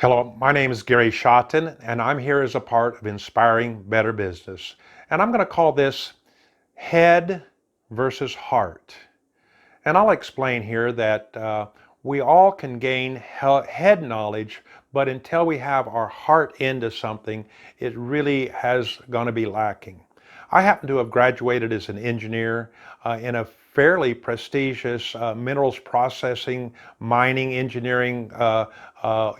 Hello, my name is Gary Schotten, and I'm here as a part of Inspiring Better Business. And I'm going to call this Head versus Heart. And I'll explain here that we all can gain head knowledge, but until we have our heart into something, it really has going to be lacking. I happen to have graduated as an engineer in a fairly prestigious minerals processing, mining, engineering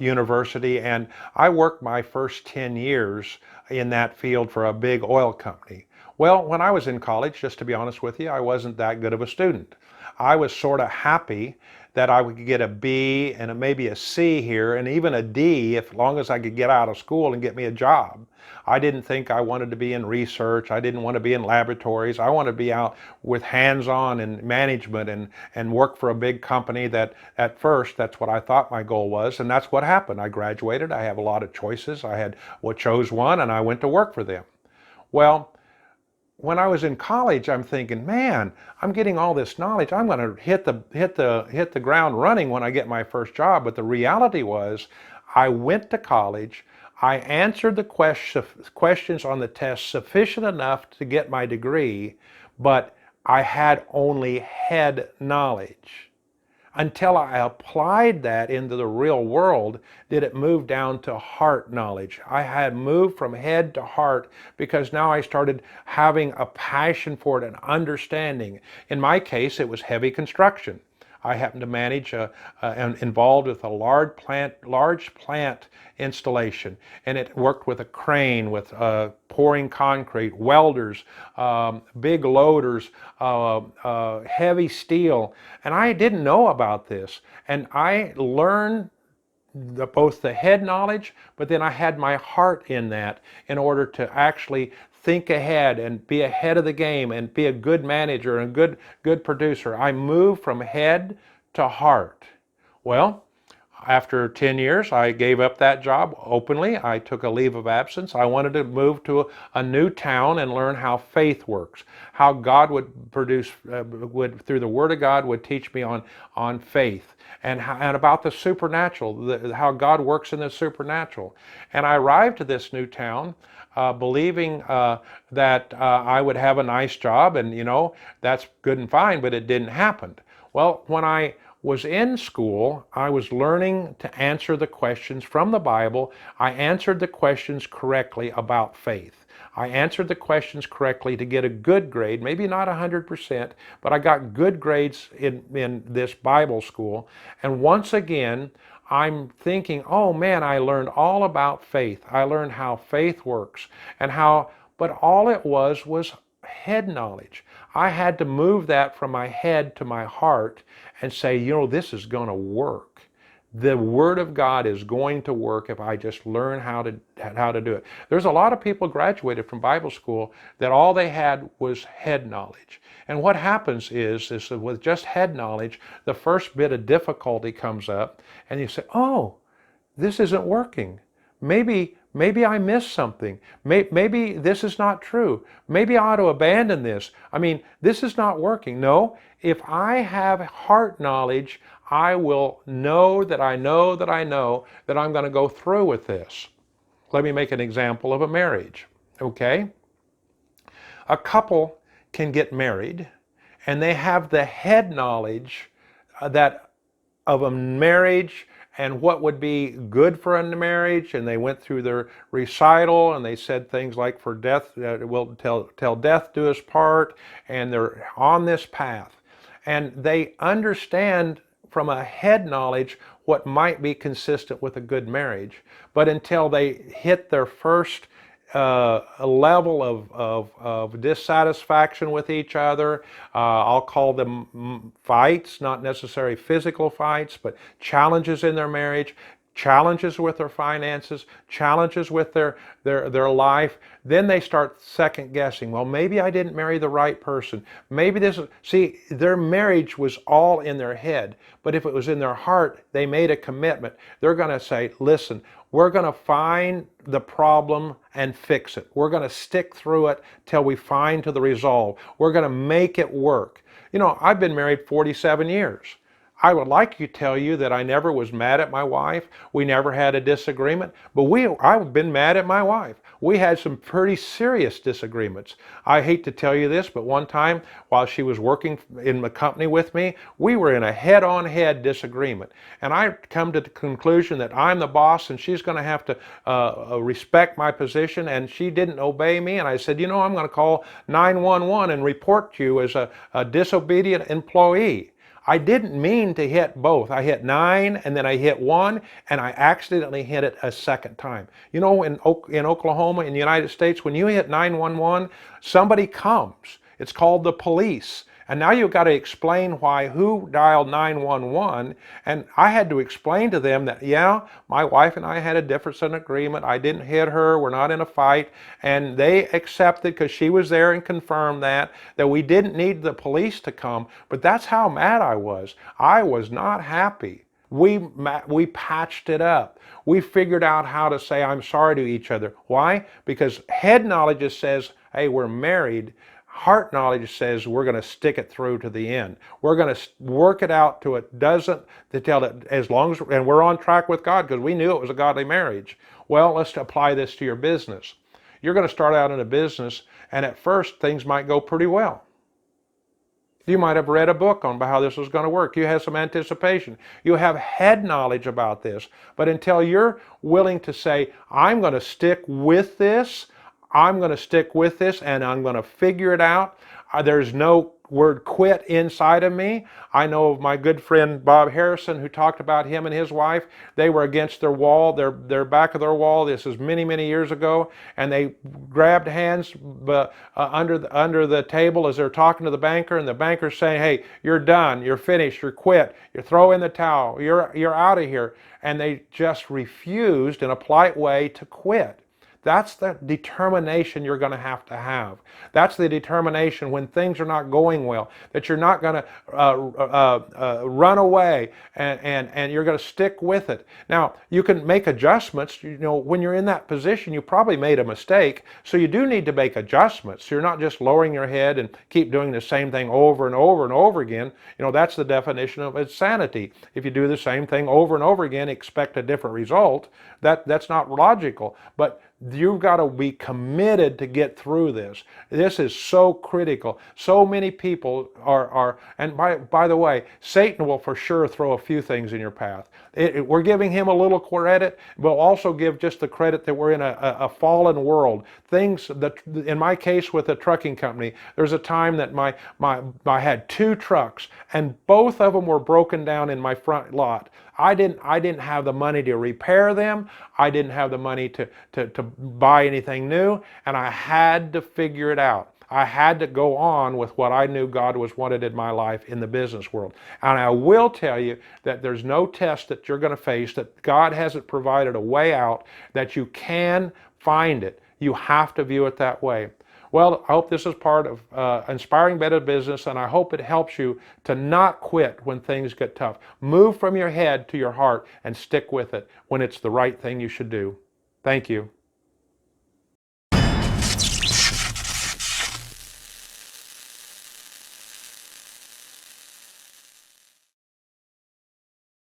university, and I worked my first 10 years in that field for a big oil company. Well, when I was in college, just to be honest with you, I wasn't that good of a student. I was sort of happy that I would get a B and maybe a C here and even a D as long as I could get out of school and get me a job. I didn't think I wanted to be in research. I didn't want to be in laboratories. I wanted to be out with hands-on and management and work for a big company that at first that's what I thought my goal was, and that's what happened. I graduated. I have a lot of choices. Chose one and I went to work for them. Well, when I was in college, I'm thinking, man, I'm getting all this knowledge. I'm going to hit the ground running when I get my first job. But the reality was, I went to college. I answered the questions on the test sufficient enough to get my degree, but I had only head knowledge. Until I applied that into the real world, did it move down to heart knowledge. I had moved from head to heart because now I started having a passion for it and understanding. In my case, it was heavy construction. I happened to manage and involved with a large plant installation, and it worked with a crane, with pouring concrete, welders, big loaders, heavy steel, and I didn't know about this, and I learned both the head knowledge, but then I had my heart in that in order to actually think ahead and be ahead of the game and be a good manager and good producer. I moved from head to heart. Well, after 10 years, I gave up that job openly. I took a leave of absence. I wanted to move to a new town and learn how faith works, how God would produce, through the Word of God, would teach me on faith and about the supernatural, how God works in the supernatural. And I arrived to this new town believing that I would have a nice job, and that's good and fine, but it didn't happen. Well, when I was in school, I was learning to answer the questions from the Bible. I answered the questions correctly about faith. I answered the questions correctly to get a good grade, maybe not 100%, but I got good grades in this Bible school. And once again, I'm thinking, oh man, I learned all about faith. I learned how faith works and but all it was head knowledge. I had to move that from my head to my heart and say, this is going to work. The Word of God is going to work if I just learn how to do it. There's a lot of people graduated from Bible school that all they had was head knowledge. And what happens is that with just head knowledge, the first bit of difficulty comes up and you say, oh, this isn't working. Maybe I missed something. Maybe this is not true. Maybe I ought to abandon this. This is not working. No, if I have heart knowledge, I will know that I know that I know that I'm going to go through with this. Let me make an example of a marriage, okay? A couple can get married and they have the head knowledge that of a marriage and what would be good for a marriage, and they went through their recital and they said things like, for death, we'll till death do us part, and they're on this path. And they understand from a head knowledge what might be consistent with a good marriage. But until they hit their first a level of dissatisfaction with each other. I'll call them fights, not necessarily physical fights, but challenges in their marriage, challenges with their finances, challenges with their life. Then they start second guessing. Well, maybe I didn't marry the right person. Maybe see, their marriage was all in their head, but if it was in their heart, they made a commitment. They're going to say, listen, we're going to find the problem and fix it. We're going to stick through it till we find to the resolve. We're going to make it work. I've been married 47 years. I would like to tell you that I never was mad at my wife. We never had a disagreement, but I've been mad at my wife. We had some pretty serious disagreements. I hate to tell you this, but one time while she was working in the company with me, we were in a head-on-head disagreement. And I come to the conclusion that I'm the boss and she's going to have to respect my position, and she didn't obey me. And I said, you know, I'm going to call 911 and report you as a disobedient employee. I didn't mean to hit both. I hit 9 and then I hit 1 and I accidentally hit it a second time. You know, in Oklahoma, in the United States, when you hit 911, somebody comes. It's called the police. And now you've got to explain who dialed 911. And I had to explain to them that, yeah, my wife and I had a difference in agreement. I didn't hit her. We're not in a fight. And they accepted, because she was there and confirmed that we didn't need the police to come. But that's how mad I was. I was not happy. We patched it up. We figured out how to say I'm sorry to each other. Why? Because head knowledge just says, hey, we're married. Heart knowledge says we're going to stick it through to the end. We're going to work it out till it doesn't, till it, as long as, and we're on track with God because we knew it was a godly marriage. Well, let's apply this to your business. You're going to start out in a business, and at first things might go pretty well. You might have read a book on how this was going to work. You have some anticipation. You have head knowledge about this. But until you're willing to say, I'm going to stick with this, I'm going to stick with this, and I'm going to figure it out. There's no word quit inside of me. I know of my good friend Bob Harrison, who talked about him and his wife. They were against their wall, their back of their wall. This is many, many years ago, and they grabbed hands under the table as they're talking to the banker, and the banker's saying, "Hey, you're done. You're finished. You're quit. You throw in the towel. You're out of here." And they just refused in a polite way to quit. That's the determination you're going to have. That's the determination when things are not going well, that you're not going to run away and you're going to stick with it. Now, you can make adjustments. You know, when you're in that position, you probably made a mistake, so you do need to make adjustments. You're not just lowering your head and keep doing the same thing over and over and over again. You know, that's the definition of insanity. If you do the same thing over and over again, expect a different result, that's not logical. But you've got to be committed to get through this. This is so critical. So many people are and by the way, Satan will for sure throw a few things in your path. We're giving him a little credit. We'll also give just the credit that we're in a fallen world. Things that, in my case with a trucking company, there's a time that I had 2 trucks and both of them were broken down in my front lot. I didn't have the money to repair them. I didn't have the money to buy anything new, and I had to figure it out. I had to go on with what I knew God was wanted in my life in the business world. And I will tell you that there's no test that you're going to face that God hasn't provided a way out, that you can find it. You have to view it that way. Well, I hope this is part of Inspiring Better Business, and I hope it helps you to not quit when things get tough. Move from your head to your heart and stick with it when it's the right thing you should do. Thank you.